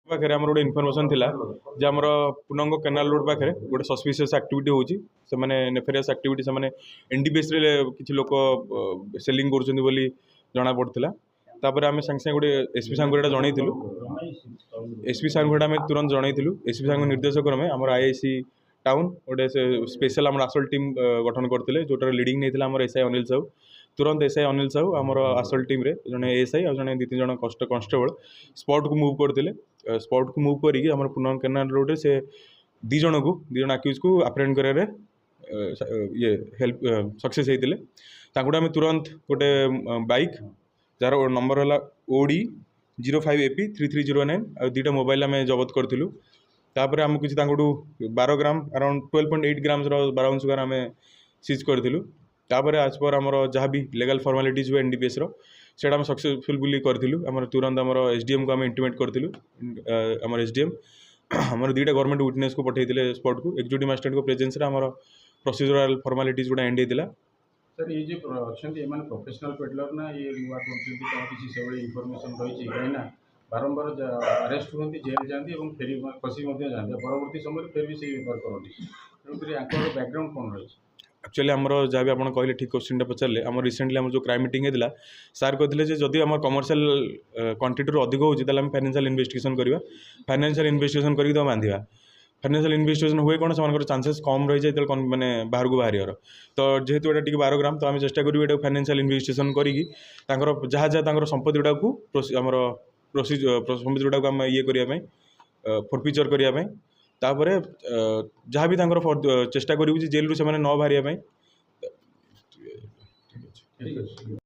पाखे आम गोटे इनफर्मेशन थिला जे आमर पुनंग केनाल रोड पाखे गोटे सस्पिशियस एक्टिविटी होची से माने नेफेरियस एक्टिविटी से माने एनडीपीएस रे किछि लोक सेलिंग करछन्ती बोली जणा पड़थिला। तापर आम संगे गोटे एसपी सांग गोटा जनइथिलु एसपी सांग गोटा आम तुरंत जनइथिलु एसपी सांग निर्देश क्रमे आमर आईआईसी टाउन गोटे स्पेशल आम आसल टीम गठन करथिले जोटार लीडिंग नेथिला आमर एसआई अनिल साहू। तुरंत एसआई अनिल साहू आमर आसल टीम रे जने एसआई आ जने 2-3 जण कांस्टेबल स्पॉट को मूव करथिले। स्पॉट को मूव करिक आमर पुनंग केनाल रोड रे से 2 जण अक्यूज को अप्रेंड करे ये हेल्प सक्सेस होते ताकूटा आम तुरंत गोटे बाइक जार नंबर है ओडी 05AP3309 आ 2टा मोबाइल आम जबत करूँ। तापर आम किसी 12 ग्राम अराउंड 12.8 ग्राम्स बारह अंशुकार आम सीज करूँ। तापर आज पर आमर जहाँ भी लीगल फॉर्मालिटीज हुए एनडीपीएस से सक्सेसफुल करूँ। आम तुरंत आम एसडीएम को आम इंटिमेट करूँ। आम एसडीएम आमर 2टा गवर्नमेंट विटनेस को पठे स्पॉट को एक्जिक्यूटिव मजिस्ट्रेट को प्रेजेंस आमर प्रोसीजरल फॉर्मालिटीज गुड़ा एंड होता। सर ये जो अच्छा प्रोफेशनल पेडलर ना ये नुआ किसी से इनफर्मेशन रही कहीं बारंबार अरेस्ट होती जेल जाती फेरी फसी जाते परवर्त समय फिर भी से बेपार करती तेणुकर बैकग्राउंड कौन रही। एक्चुअली आमर जहाँ भी आप कहले ठीक क्वेश्चन पचारे आम रिसेंटली आम जो क्राइम मीटिंग होता सार कहते जदि आम कमर्शियल क्वांटिटी अधिक होती फाइनेंशियल इन्वेस्टिगेशन करवा फाइनेंशियल इन्वेस्टिगेशन करके बांधा फाइनेंशियल इन्वेस्टिगेशन हुए कौन से चांसेस कम रही जाए मैंने बाहर को बाहर तो जेहेतु यहाँ टी 12 ग्राम तो आम चेष्टा करूँ ये फाइनेंशियल इन्वेस्टिगेशन करी जहाँ जहाँ संपत्ति गुड़ा आमर प्रोसीजर संपत्ति गुड़ा आम ये करने फोरफिचर करने तापर जहाँ भी चेष्टा करूँ जेल रू से न बाहर।